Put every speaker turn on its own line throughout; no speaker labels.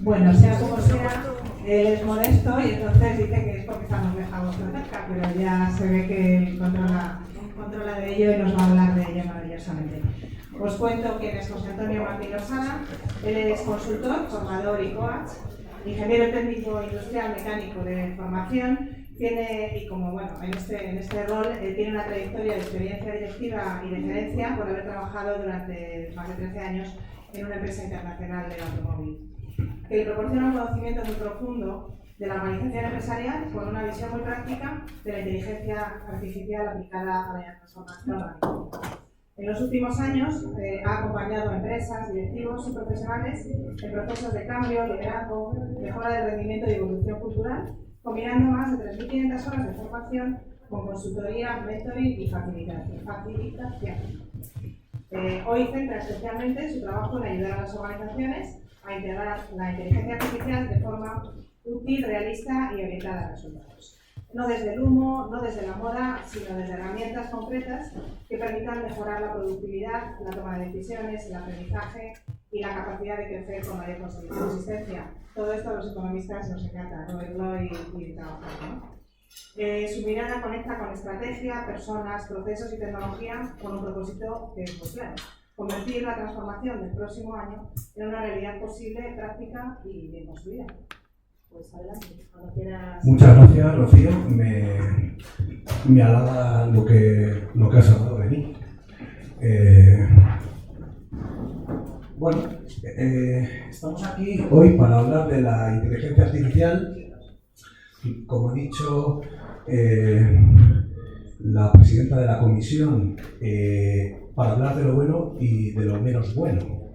Bueno, sea como sea, él es modesto y entonces dice que es porque estamos dejados de cerca, pero ya se ve que él controla de ello y nos va a hablar de ello maravillosamente. Os cuento quién es José Antonio Martín Losada. Él es consultor, formador y coach, ingeniero técnico industrial mecánico de formación. Y como bueno, en este rol tiene una trayectoria de experiencia directiva y de gerencia por haber trabajado durante más de 13 años en una empresa internacional del automóvil, que le proporciona un conocimiento muy profundo de la organización empresarial con una visión muy práctica de la inteligencia artificial aplicada a la transformación orgánica. En los últimos años ha acompañado a empresas, directivos y profesionales en procesos de cambio, liderazgo, mejora del rendimiento y evolución cultural, combinando más de 3.500 horas de formación con consultoría, mentoring y facilitación. Hoy centra especialmente su trabajo en ayudar a las organizaciones a integrar la inteligencia artificial de forma útil, realista y orientada a resultados. No desde el humo, no desde la moda, sino desde herramientas concretas que permitan mejorar la productividad, la toma de decisiones, el aprendizaje y la capacidad de crecer con mayor consistencia. Todo esto a los economistas nos encanta, ¿no? Verlo y trabajar, ¿no? Su mirada conecta con estrategia, personas, procesos y tecnología con un propósito que es muy claro: convertir la transformación del próximo año en una realidad posible, práctica y bien construida. Pues adelante, cuando quieras.
Muchas gracias, Rocío. Me halaga lo que has hablado de mí. Bueno, estamos aquí hoy para hablar de la inteligencia artificial. Como ha dicho la presidenta de la comisión, para hablar de lo bueno y de lo menos bueno,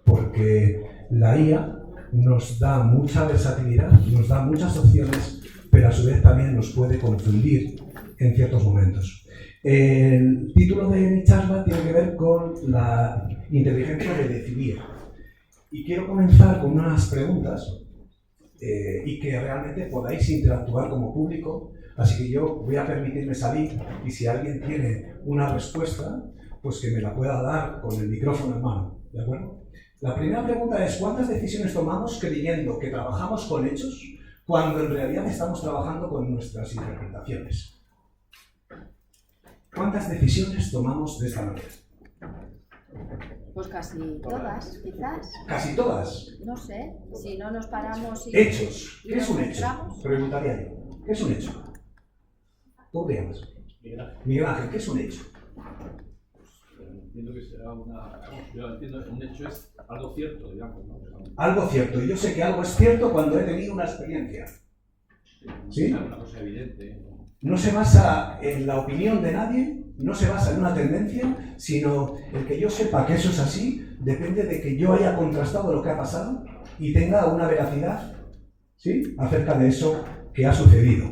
porque la IA nos da mucha versatilidad, nos da muchas opciones, pero a su vez también nos puede confundir en ciertos momentos. El título de mi charla tiene que ver con la inteligencia de decidir. Y quiero comenzar con unas preguntas y que realmente podáis interactuar como público. Así que yo voy a permitirme salir y si alguien tiene una respuesta, pues que me la pueda dar con el micrófono en mano. ¿De acuerdo? La primera pregunta es: ¿cuántas decisiones tomamos creyendo que trabajamos con hechos cuando en realidad estamos trabajando con nuestras interpretaciones? ¿Cuántas decisiones tomamos de esta manera?
Pues casi todas, quizás.
¿Casi todas?
No sé, si no nos paramos y...
Hechos. ¿Qué es un hecho?
Entramos.
Preguntaría yo. ¿Qué es un hecho? ¿Cómo te llamas? Miguel Ángel, ¿qué es un hecho?
Entiendo que será yo entiendo que un hecho es algo cierto, digamos, ¿no?
Algo cierto. Y yo sé que algo es cierto cuando he tenido una experiencia. ¿Sí?
Una cosa evidente.
No se basa en la opinión de nadie, no se basa en una tendencia, sino el que yo sepa que eso es así depende de que yo haya contrastado lo que ha pasado y tenga una veracidad, ¿sí?, acerca de eso que ha sucedido.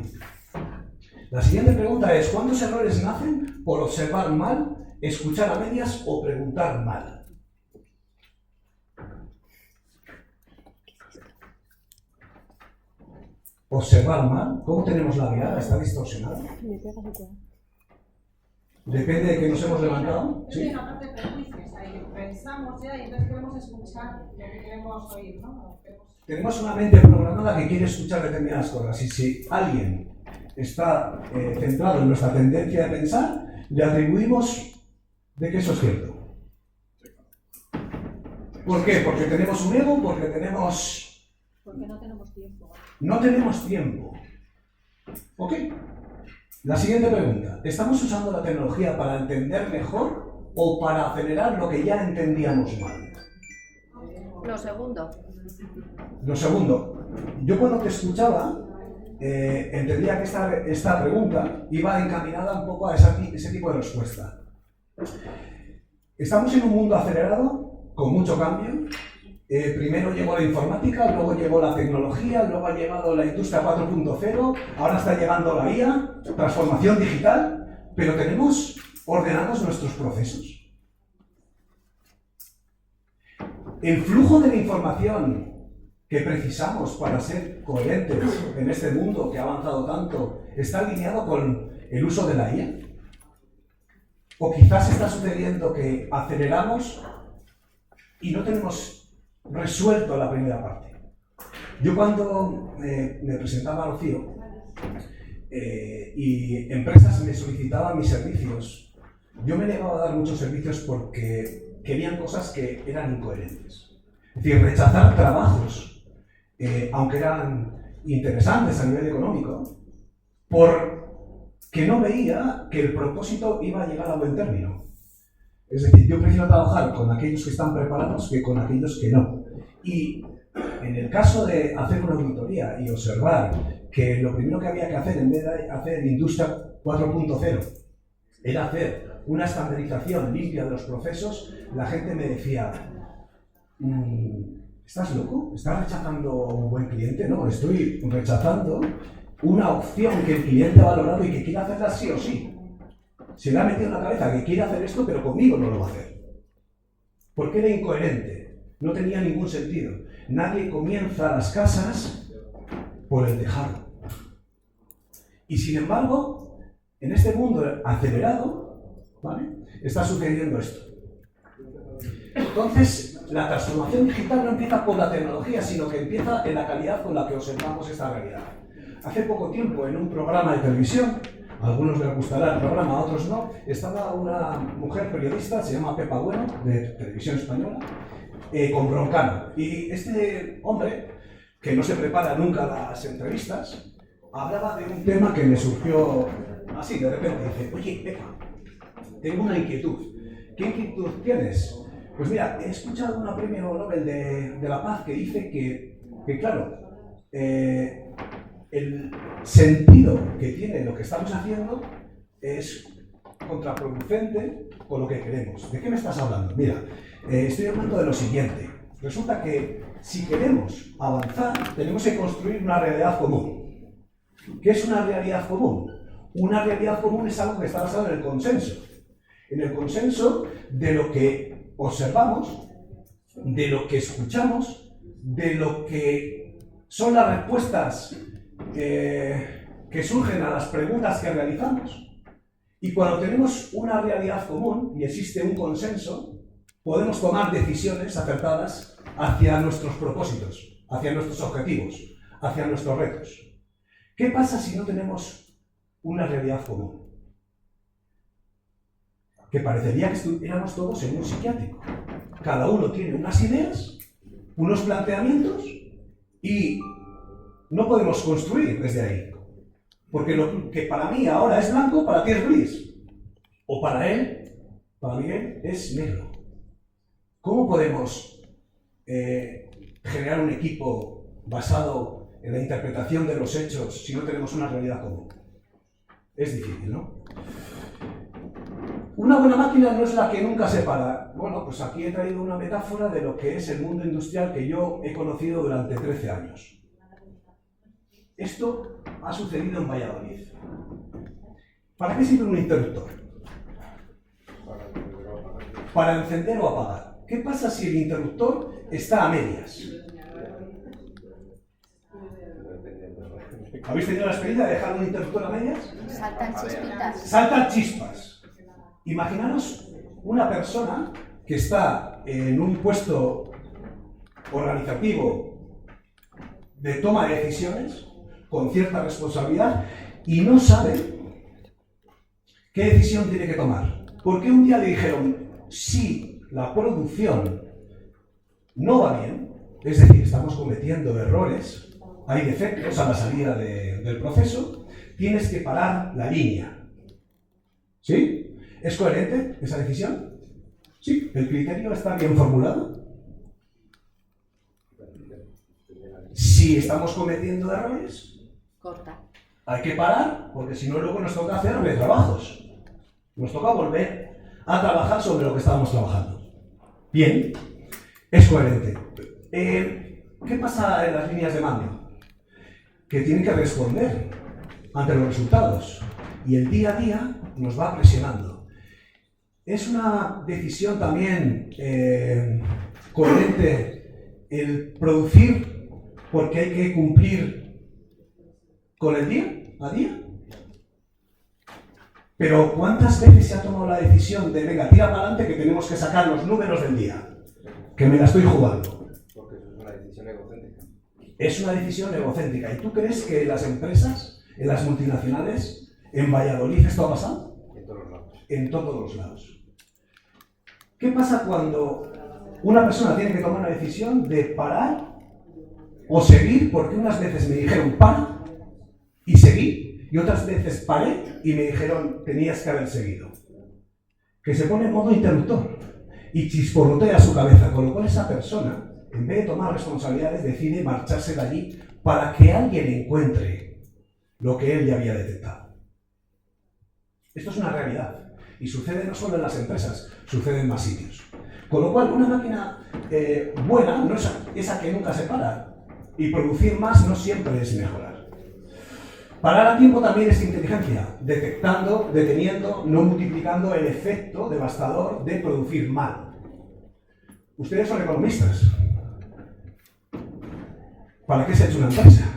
La siguiente pregunta es: ¿cuántos errores nacen por observar mal, escuchar a medias o preguntar mal? Observar mal. ¿Cómo tenemos la mirada? ¿Está distorsionada? Depende de que nos hemos levantado.
Es una parte de prejuicios, ahí pensamos ya y entonces queremos escuchar lo que queremos oír, ¿no?
Tenemos una mente programada que quiere escuchar determinadas cosas, y si alguien está centrado en nuestra tendencia de pensar, le atribuimos de que eso es cierto. ¿Por qué? Porque tenemos un ego, porque tenemos...
Porque no tenemos tiempo.
No tenemos tiempo. ¿Ok? La siguiente pregunta: ¿estamos usando la tecnología para entender mejor o para acelerar lo que ya entendíamos mal?
Lo segundo.
Lo segundo. Yo cuando te escuchaba, entendía que esta pregunta iba encaminada un poco a ese tipo de respuesta. Estamos en un mundo acelerado, con mucho cambio. Primero llegó la informática, luego llegó la tecnología, luego ha llegado la industria 4.0, ahora está llegando la IA, transformación digital, pero ¿tenemos ordenados nuestros procesos? El flujo de la información que precisamos para ser coherentes en este mundo que ha avanzado tanto está alineado con el uso de la IA. ¿O quizás está sucediendo que aceleramos y no tenemos resuelto la primera parte. Yo cuando me presentaba a Rocío y empresas me solicitaban mis servicios, yo me negaba a dar muchos servicios porque querían cosas que eran incoherentes. Es decir, rechazar trabajos, aunque eran interesantes a nivel económico, porque no veía que el propósito iba a llegar a buen término. Es decir, yo prefiero trabajar con aquellos que están preparados que con aquellos que no. Y en el caso de hacer una auditoría y observar que lo primero que había que hacer, en vez de hacer Industria 4.0, era hacer una estandarización limpia de los procesos, la gente me decía, ¿estás loco? ¿Estás rechazando a un buen cliente? No, estoy rechazando una opción que el cliente ha valorado y que quiere hacerla sí o sí. Se le ha metido en la cabeza que quiere hacer esto, pero conmigo no lo va a hacer. Porque era incoherente, no tenía ningún sentido. Nadie comienza las casas por el tejado. Y sin embargo, en este mundo acelerado, ¿vale?, está sucediendo esto. Entonces, la transformación digital no empieza por la tecnología, sino que empieza en la calidad con la que observamos esta realidad. Hace poco tiempo, en un programa de televisión, a algunos les gustará el programa, a otros no, estaba una mujer periodista, se llama Pepa Bueno, de Televisión Española, con Broncano. Y este hombre, que no se prepara nunca las entrevistas, hablaba de un tema que me surgió así, de repente. Dice, oye, Pepa, tengo una inquietud. ¿Qué inquietud tienes? Pues mira, he escuchado una premio Nobel de la Paz que dice que claro, el sentido que tiene lo que estamos haciendo es contraproducente con lo que queremos. ¿De qué me estás hablando? Mira, estoy hablando de lo siguiente. Resulta que si queremos avanzar, tenemos que construir una realidad común. ¿Qué es una realidad común? Una realidad común es algo que está basado en el consenso. En el consenso de lo que observamos, de lo que escuchamos, de lo que son las respuestas que surgen a las preguntas que realizamos. Y cuando tenemos una realidad común y existe un consenso, podemos tomar decisiones acertadas hacia nuestros propósitos, hacia nuestros objetivos, hacia nuestros retos. ¿Qué pasa si no tenemos una realidad común? Que parecería que estuviéramos todos en un psiquiátrico. Cada uno tiene unas ideas, unos planteamientos y no podemos construir desde ahí. Porque lo que para mí ahora es blanco, para ti es gris. O para él, para Miguel, es negro. ¿Cómo podemos generar un equipo basado en la interpretación de los hechos si no tenemos una realidad común? Es difícil, ¿no? Una buena máquina no es la que nunca se para. Bueno, pues aquí he traído una metáfora de lo que es el mundo industrial que yo he conocido durante 13 años. Esto ha sucedido en Valladolid. ¿Para qué sirve un interruptor? Para encender o apagar. ¿Qué pasa si el interruptor está a medias? ¿Habéis tenido la experiencia de dejar un interruptor a medias?
Saltan chispitas.
Saltan chispas. Imaginaros una persona que está en un puesto organizativo de toma de decisiones con cierta responsabilidad y no sabe qué decisión tiene que tomar. Porque un día le dijeron, si la producción no va bien, es decir, estamos cometiendo errores, hay defectos a la salida del proceso, tienes que parar la línea. ¿Sí? ¿Es coherente esa decisión? Sí. ¿El criterio está bien formulado? Si estamos cometiendo errores,
Corta.
hay que parar, porque si no luego nos toca hacer retrabajos. Nos toca volver a trabajar sobre lo que estábamos trabajando. Bien, es coherente. ¿Qué pasa en las líneas de mando? Que tienen que responder ante los resultados. Y el día a día nos va presionando. Es una decisión también coherente el producir porque hay que cumplir con el día a día. Pero ¿cuántas veces se ha tomado la decisión de venga, tira para adelante que tenemos que sacar los números del día? que me la estoy jugando.
Porque eso es una decisión egocéntrica.
Es una decisión egocéntrica. ¿Y tú crees que en las empresas, en las multinacionales, en Valladolid esto ha pasado?
En todos los lados.
En todos los lados. ¿Qué pasa cuando una persona tiene que tomar una decisión de parar o seguir? Porque unas veces me dijeron para y seguí, y otras veces paré y me dijeron tenías que haber seguido. Que se pone en modo interruptor y chisporrotea su cabeza, con lo cual esa persona, en vez de tomar responsabilidades, decide marcharse de allí para que alguien encuentre lo que él ya había detectado. Esto es una realidad. Y sucede no solo en las empresas, sucede en más sitios. Con lo cual, una máquina buena no es esa que nunca se para. Y producir más no siempre es mejorar. Parar a tiempo también es inteligencia, detectando, deteniendo, no multiplicando el efecto devastador de producir mal. Ustedes son economistas. ¿Para qué se ha hecho una empresa?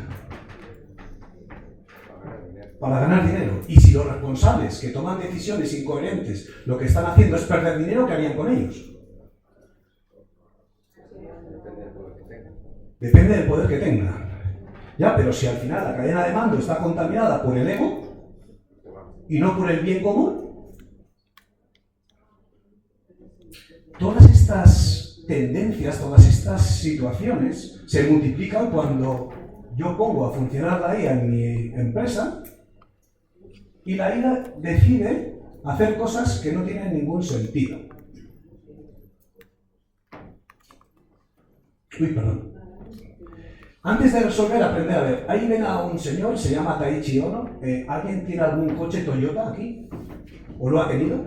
Para ganar dinero. Y si los responsables que toman decisiones incoherentes lo que están haciendo es perder dinero, ¿qué harían con ellos? Depende del poder que tengan. Ya, pero si al final la cadena de mando está contaminada por el ego y no por el bien común, todas estas tendencias, todas estas situaciones se multiplican cuando yo pongo a funcionar la IA en mi empresa y la IA decide hacer cosas que no tienen ningún sentido. Uy, perdón. Antes de resolver, aprender a ver. Ahí ven a un señor, se llama Taichi Ono. ¿Alguien tiene algún coche Toyota aquí? ¿O lo ha tenido?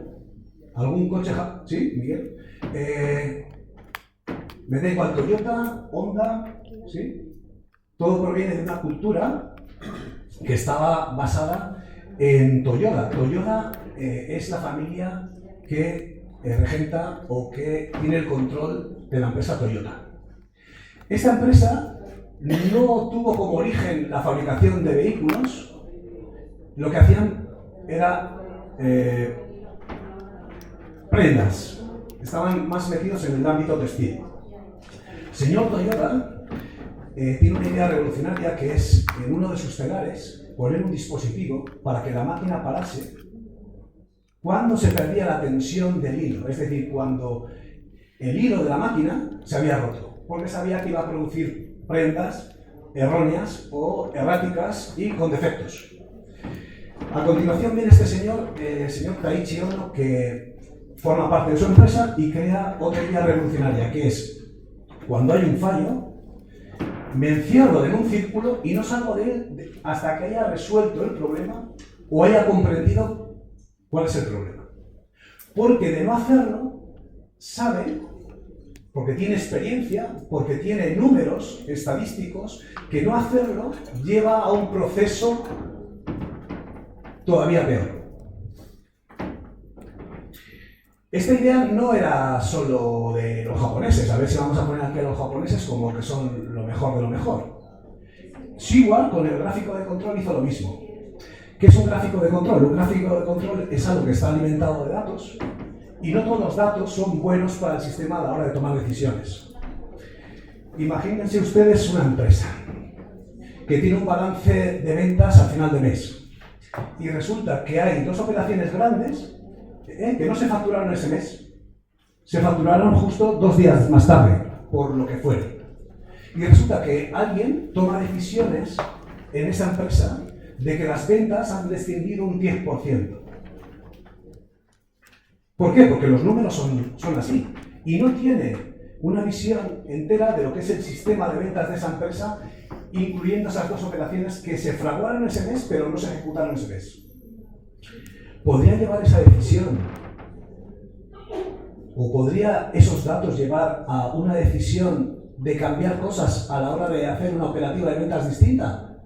¿Algún coche? ¿Sí, Miguel? Me da igual Toyota, Honda, ¿sí? Todo proviene de una cultura que estaba basada en Toyota. Toyota es la familia que regenta o que tiene el control de la empresa Toyota. Esta empresa no tuvo como origen la fabricación de vehículos. Lo que hacían era prendas. Estaban más metidos en el ámbito textil. Señor Toyota tiene una idea revolucionaria que es, en uno de sus telares, poner un dispositivo para que la máquina parase cuando se perdía la tensión del hilo, es decir, cuando el hilo de la máquina se había roto, porque sabía que iba a producir prendas erróneas o erráticas y con defectos. A continuación viene este señor, el señor Taichi Ono, que forma parte de su empresa y crea otra idea revolucionaria, que es, cuando hay un fallo, me encierro en un círculo y no salgo de él hasta que haya resuelto el problema o haya comprendido cuál es el problema. Porque de no hacerlo, sabe, porque tiene experiencia, porque tiene números estadísticos, que no hacerlo lleva a un proceso todavía peor. Esta idea no era solo de los japoneses, a ver si vamos a poner aquí a los japoneses como que son lo mejor de lo mejor. Seward con el gráfico de control hizo lo mismo. ¿Qué es un gráfico de control? Un gráfico de control es algo que está alimentado de datos y no todos los datos son buenos para el sistema a la hora de tomar decisiones. Imagínense ustedes una empresa que tiene un balance de ventas al final de mes y resulta que hay dos operaciones grandes que no se facturaron ese mes, se facturaron justo 2 días más tarde, por lo que fuere. Y resulta que alguien toma decisiones en esa empresa de que las ventas han descendido un 10%. ¿Por qué? Porque los números son así. Y no tiene una visión entera de lo que es el sistema de ventas de esa empresa, incluyendo esas dos operaciones que se fraguaron ese mes, pero no se ejecutaron ese mes. ¿Podría llevar esa decisión? ¿O podría esos datos llevar a una decisión de cambiar cosas a la hora de hacer una operativa de ventas distinta?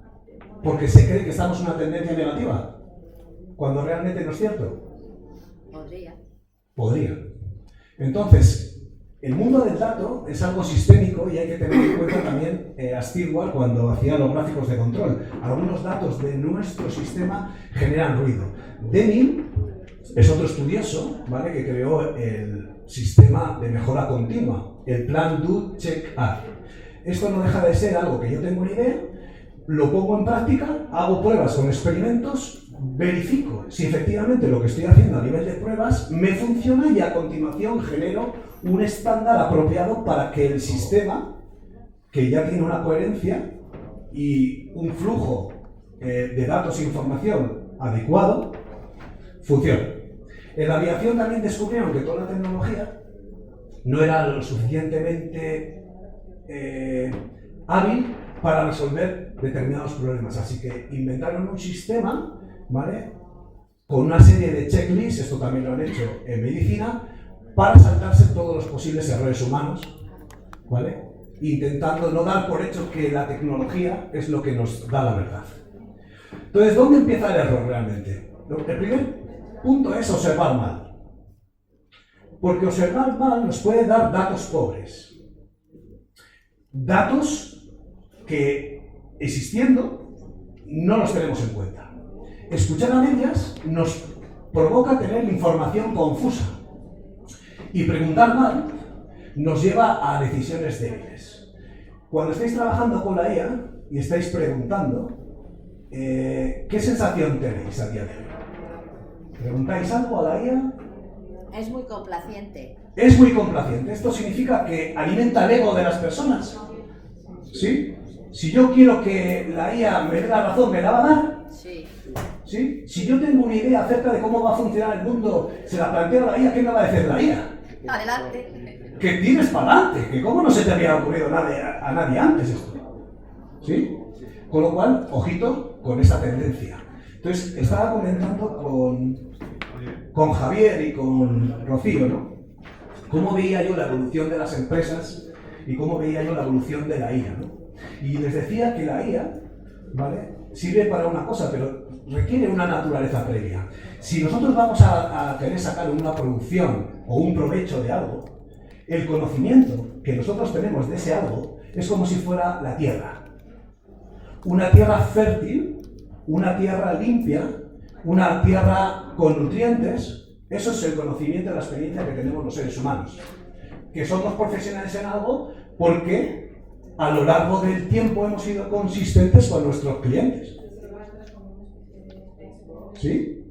Porque se cree que estamos en una tendencia negativa, cuando realmente no es cierto. Podría. Entonces, el mundo del dato es algo sistémico y hay que tener en cuenta también a Stewart cuando hacía los gráficos de control. Algunos datos de nuestro sistema generan ruido. Deming es otro estudioso, ¿vale?, que creó el sistema de mejora continua, el plan Do, Check, Act. Esto no deja de ser algo que yo tengo una idea, lo pongo en práctica, hago pruebas con experimentos, verifico si efectivamente lo que estoy haciendo a nivel de pruebas me funciona y a continuación genero un estándar apropiado para que el sistema, que ya tiene una coherencia y un flujo de datos e información adecuado, funcione. En la aviación también descubrieron que toda la tecnología no era lo suficientemente hábil para resolver determinados problemas, así que inventaron un sistema, ¿vale?, con una serie de checklists, esto también lo han hecho en medicina, para saltarse todos los posibles errores humanos, ¿vale?, intentando no dar por hecho que la tecnología es lo que nos da la verdad. Entonces, ¿dónde empieza el error realmente? El primer punto es observar mal, porque observar mal nos puede dar datos pobres, datos que, existiendo, no los tenemos en cuenta. Escuchar a medias nos provoca tener información confusa y preguntar mal nos lleva a decisiones débiles. Cuando estáis trabajando con la IA y estáis preguntando, ¿qué sensación tenéis a día de hoy? ¿Preguntáis algo a la IA?
Es muy complaciente.
Es muy complaciente. Esto significa que alimenta el ego de las personas. ¿Sí? Si yo quiero que la IA me dé la razón, ¿me la va a dar?
Sí.
¿Sí? Si yo tengo una idea acerca de cómo va a funcionar el mundo, se la planteo a la IA, ¿qué me va a decir la IA?
Adelante.
Que tienes para adelante, que cómo no se te había ocurrido a nadie antes esto. ¿Sí? Con lo cual, ojito con esta tendencia. Entonces, estaba comentando con Javier y con Rocío, ¿no?, cómo veía yo la evolución de las empresas y cómo veía yo la evolución de la IA, ¿no? Y les decía que la IA, ¿vale?, sirve para una cosa, pero requiere una naturaleza previa. Si nosotros vamos a querer sacar una producción o un provecho de algo, el conocimiento que nosotros tenemos de ese algo es como si fuera la tierra. Una tierra fértil, una tierra limpia, una tierra con nutrientes. Eso es el conocimiento y la experiencia que tenemos los seres humanos. Que somos profesionales en algo porque a lo largo del tiempo hemos sido consistentes con nuestros clientes. ¿Sí?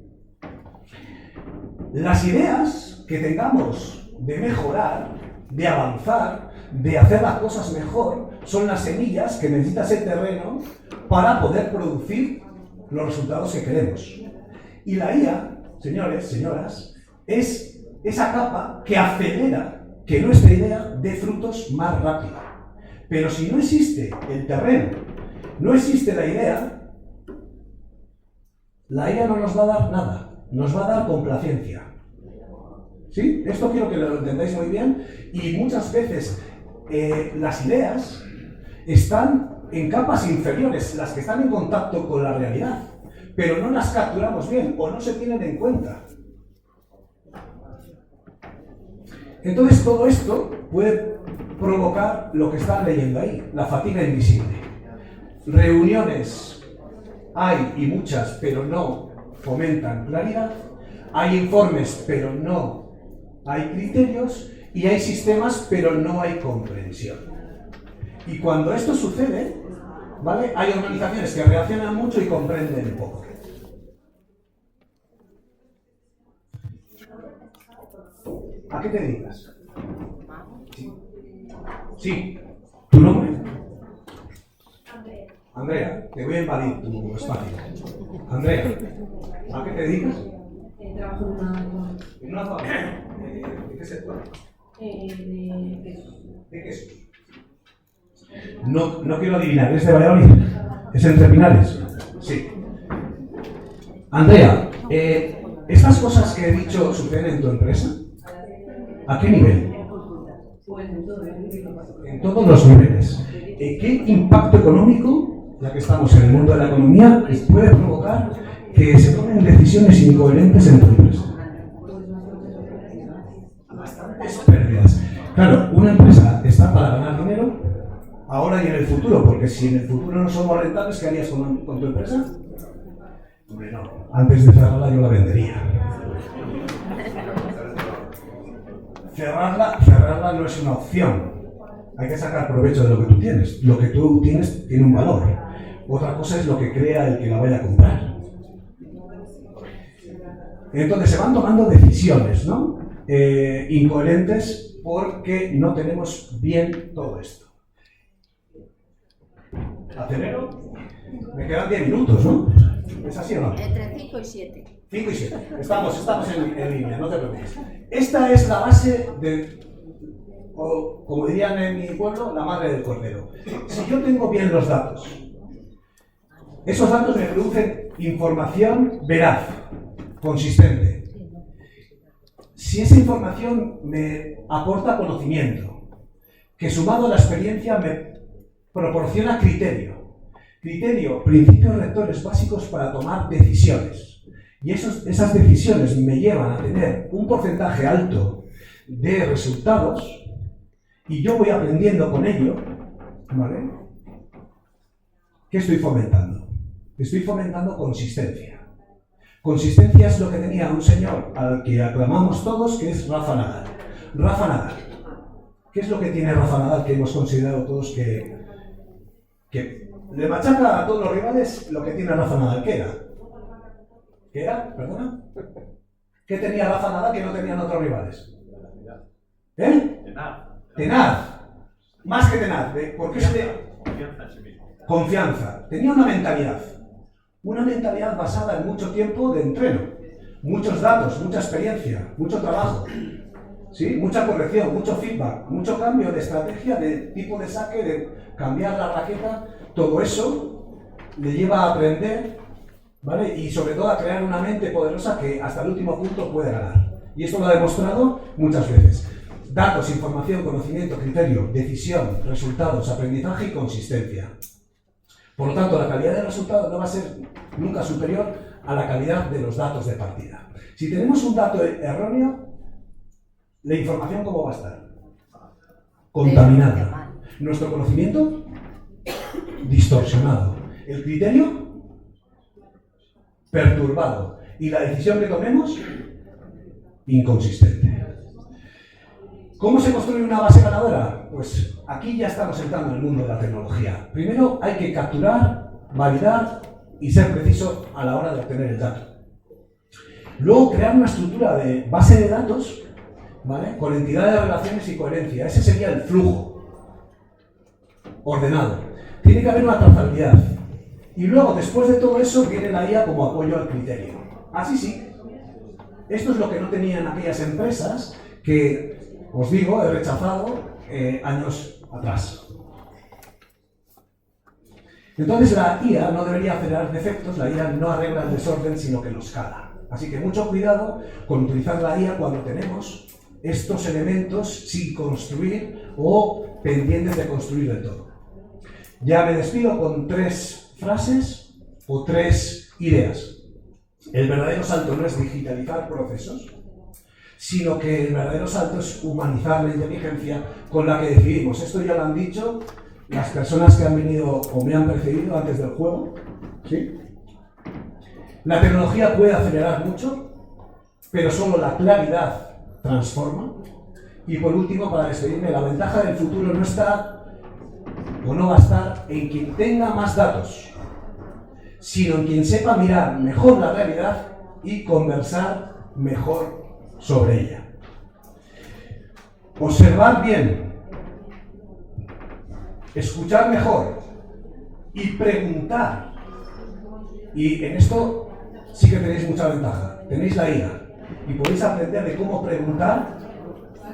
Las ideas que tengamos de mejorar, de avanzar, de hacer las cosas mejor, son las semillas que necesita ese terreno para poder producir los resultados que queremos. Y la IA, señores, señoras, es esa capa que acelera que nuestra idea dé frutos más rápido. Pero si no existe el terreno, no existe la IA no nos va a dar nada, nos va a dar complacencia. ¿Sí? Esto quiero que lo entendáis muy bien, y muchas veces las ideas están en capas inferiores, las que están en contacto con la realidad, pero no las capturamos bien o no se tienen en cuenta. Entonces todo esto puede provocar lo que están leyendo ahí, la fatiga invisible. Reuniones hay y muchas, pero no fomentan claridad. Hay informes, pero no hay criterios. Y hay sistemas, pero no hay comprensión. Y cuando esto sucede, ¿vale?, hay organizaciones que reaccionan mucho y comprenden poco. ¿A qué te dedicas? Sí. ¿Tu nombre? Andrea, te voy a invadir tu espacio. Andrea, ¿a qué te dedicas?
Trabajo en una...
¿En una fábrica? ¿De qué sector?
de quesos.
¿De quesos? No quiero adivinar, ¿es de Valladolid? ¿Es entre Pinares? Sí. Andrea, ¿estas cosas que he dicho suceden en tu empresa? ¿A qué nivel?
Pues en todo,
En todos los niveles. ¿Qué impacto económico, ya que estamos en el mundo de la economía, puede provocar que se tomen decisiones incoherentes en tu empresa? Bastantes pérdidas. Claro, una empresa está para ganar dinero ahora y en el futuro, porque si en el futuro no somos rentables, ¿qué harías con tu empresa? Hombre, no. Antes de cerrarla yo la vendería. cerrarla no es una opción. Hay que sacar provecho de lo que tú tienes. Lo que tú tienes tiene un valor. Otra cosa es lo que crea el que la vaya a comprar. Entonces se van tomando decisiones, ¿no? Incoherentes porque no tenemos bien todo esto. ¿Acelero? Me quedan 10 minutos, ¿no? ¿Es así o no?
Entre 5 y 7.
5 y 7. Estamos en línea, no te preocupes. Esta es la base de, o como dirían en mi pueblo, la madre del cordero. Si yo tengo bien los datos, esos datos me producen información veraz, consistente. Si esa información me aporta conocimiento, que sumado a la experiencia me proporciona criterio, principios rectores básicos para tomar decisiones. Y esas decisiones me llevan a tener un porcentaje alto de resultados y yo voy aprendiendo con ello, ¿vale? ¿Qué estoy fomentando? Estoy fomentando consistencia. Consistencia es lo que tenía un señor al que aclamamos todos, que es Rafa Nadal. Rafa Nadal. ¿Qué es lo que tiene Rafa Nadal que hemos considerado todos que le machaca a todos los rivales? Lo que tiene Rafa Nadal, ¿qué era? ¿Qué era? ¿Perdona? ¿Qué tenía Rafa Nadal que no tenían otros rivales? ¿Eh? Tenaz. Más que tenaz. ¿Por qué
Confianza en sí mismo.
Confianza. Tenía una mentalidad. Una mentalidad basada en mucho tiempo de entreno. Muchos datos, mucha experiencia, mucho trabajo. ¿Sí? Mucha corrección, mucho feedback, mucho cambio de estrategia, de tipo de saque, de cambiar la raqueta. Todo eso le lleva a aprender, ¿vale? Y sobre todo a crear una mente poderosa que hasta el último punto puede ganar. Y esto lo ha demostrado muchas veces. Datos, información, conocimiento, criterio, decisión, resultados, aprendizaje y consistencia. Por lo tanto, la calidad del resultado no va a ser nunca superior a la calidad de los datos de partida. Si tenemos un dato erróneo, la información ¿cómo va a estar? Contaminada. Nuestro conocimiento distorsionado. El criterio perturbado. Y la decisión que tomemos inconsistente. ¿Cómo se construye una base ganadora? Pues aquí ya estamos entrando en el mundo de la tecnología. Primero hay que capturar, validar y ser preciso a la hora de obtener el dato. Luego crear una estructura de base de datos, ¿vale? Con entidad de relaciones y coherencia. Ese sería el flujo ordenado. Tiene que haber una trazabilidad. Y luego, después de todo eso, viene la IA como apoyo al criterio. Así sí. Esto es lo que no tenían aquellas empresas que, os digo, he rechazado años atrás. Entonces la IA no debería acelerar defectos, la IA no arregla el desorden, sino que los cala. Así que mucho cuidado con utilizar la IA cuando tenemos estos elementos sin construir o pendientes de construir del todo. Ya me despido con 3 frases o 3 ideas. El verdadero salto no es digitalizar procesos, sino que el verdadero salto es humanizar la inteligencia con la que decidimos. Esto ya lo han dicho las personas que han venido o me han precedido antes del juego. ¿Sí? La tecnología puede acelerar mucho, pero solo la claridad transforma. Y por último, para despedirme, la ventaja del futuro no está o no va a estar en quien tenga más datos, sino en quien sepa mirar mejor la realidad y conversar mejor sobre ella. Observar bien, escuchar mejor y preguntar. Y en esto sí que tenéis mucha ventaja. Tenéis la IA y podéis aprender de cómo preguntar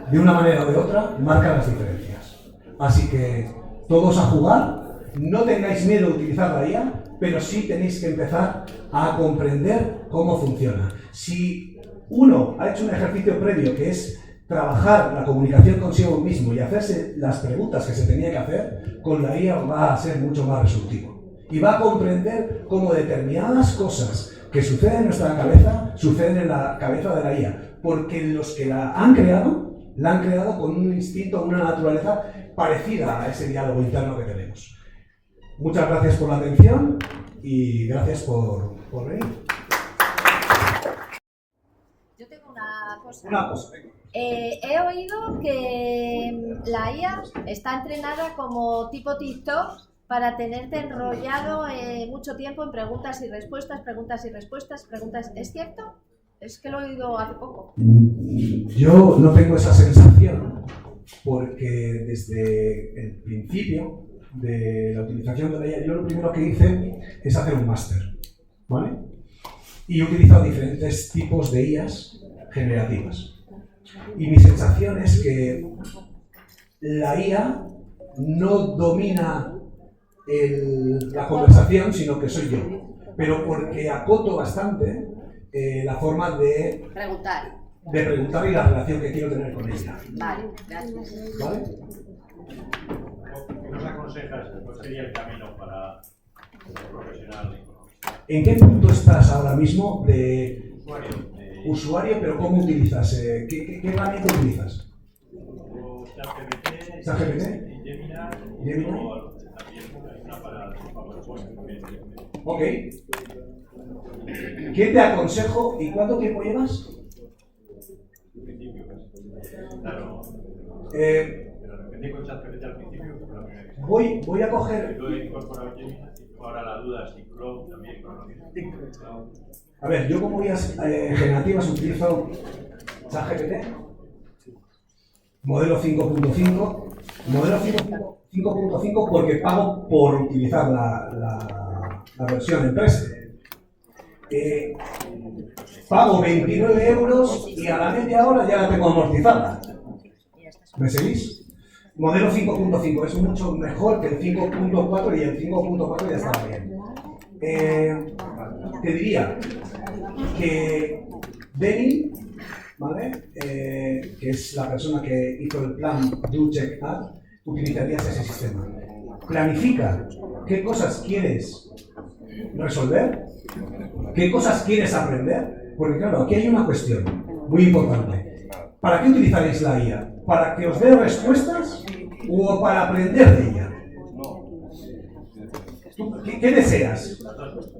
de una manera o de otra, marca las diferencias. Así que todos a jugar, no tengáis miedo de utilizar la IA, pero sí tenéis que empezar a comprender cómo funciona. Si uno ha hecho un ejercicio previo que es trabajar la comunicación consigo mismo y hacerse las preguntas que se tenía que hacer, con la IA va a ser mucho más resolutivo. Y va a comprender cómo determinadas cosas que suceden en nuestra cabeza, suceden en la cabeza de la IA. Porque los que la han creado con un instinto, una naturaleza parecida a ese diálogo interno que tenemos. Muchas gracias por la atención y gracias por venir.
Yo tengo una cosa.
Una cosa.
He oído que la IA está entrenada como tipo TikTok para tenerte enrollado mucho tiempo en preguntas y respuestas, preguntas y respuestas, preguntas. ¿Es cierto? Es que lo he oído hace poco.
Yo no tengo esa sensación porque desde el principio de la utilización de la IA, yo lo primero que hice es hacer un máster, ¿vale? Y he utilizado diferentes tipos de IAs generativas. Y mi sensación es que la IA no domina la conversación, sino que soy yo. Pero porque acoto bastante la forma de
Preguntar.
preguntar y la relación que quiero tener con ella.
Vale, gracias.
¿Vale?
¿Qué nos aconsejas? ¿Cuál sería el camino para el profesional?
¿En qué punto estás ahora mismo de
Usuario,
pero cómo utilizas? ¿Qué herramienta utilizas?
ChatGPT,
¿ChatGPT?
Gemini,
Gemini.
o también hay una para PowerPoint también.
Ok. ¿Qué te aconsejo y cuánto tiempo llevas?
Al principio, claro. Pero aprendí con ChatGPT al principio, fue la primera vez.
Voy a coger...
Yo he incorporado Gemini, ahora la duda es si Cloud también, ¿no?
A ver, yo como guías generativas utilizo ChatGPT, modelo 5.5, modelo 5.5 porque pago por utilizar la versión empresa. Pago 29 euros y a la media hora ya la tengo amortizada. ¿Me seguís? Modelo 5.5 es mucho mejor que el 5.4 y el 5.4 ya estaba bien. Te diría que Denny, ¿vale? Que es la persona que hizo el plan Do Check Add, utilizarías ese sistema. Planifica qué cosas quieres resolver, qué cosas quieres aprender, porque claro, aquí hay una cuestión muy importante. ¿Para qué utilizaréis la IA? ¿Para que os dé respuestas o para aprender de ella? ¿Qué deseas?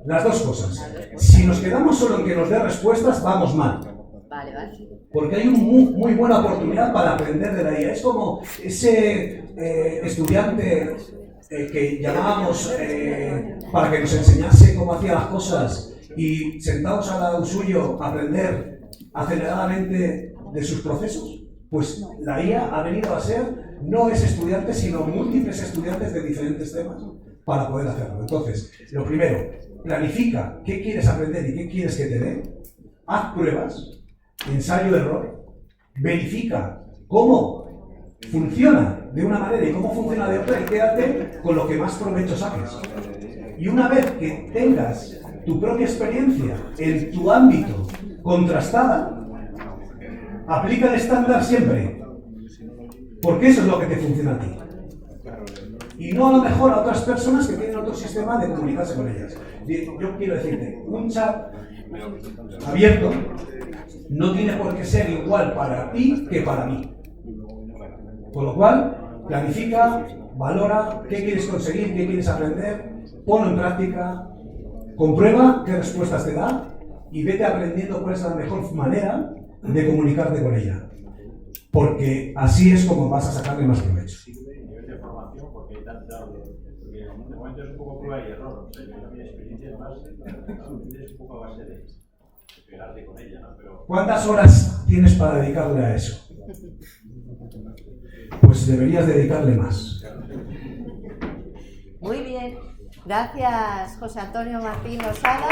Las dos cosas. Si nos quedamos solo en que nos dé respuestas, vamos mal.
Vale, vale.
Porque hay una muy buena oportunidad para aprender de la IA. Es como ese estudiante que llamábamos para que nos enseñase cómo hacía las cosas y sentados al lado suyo aprender aceleradamente de sus procesos. Pues la IA ha venido a ser no ese estudiante, sino múltiples estudiantes de diferentes temas para poder hacerlo. Entonces, lo primero, planifica qué quieres aprender y qué quieres que te dé. Haz pruebas, ensayo-error, verifica cómo funciona de una manera y cómo funciona de otra y quédate con lo que más provecho saques. Y una vez que tengas tu propia experiencia en tu ámbito contrastada, aplica el estándar siempre, porque eso es lo que te funciona a ti. Y no a lo mejor a otras personas que tienen otro sistema de comunicarse con ellas. Yo quiero decirte, un chat abierto no tiene por qué ser igual para ti que para mí. Con lo cual, planifica, valora qué quieres conseguir, qué quieres aprender, ponlo en práctica, comprueba qué respuestas te da y vete aprendiendo cuál es la mejor manera de comunicarte con ella. Porque así es como vas a sacarle más provecho.
Nivel de formación, porque hay tanta... Porque de momento es un poco prueba y error. O sea, yo mi experiencia además es un poco a base de pegarte con ella, ¿no? Pero...
¿Cuántas horas tienes para dedicarle a eso? Pues deberías dedicarle más.
Muy bien. Gracias, José Antonio Martín Losada.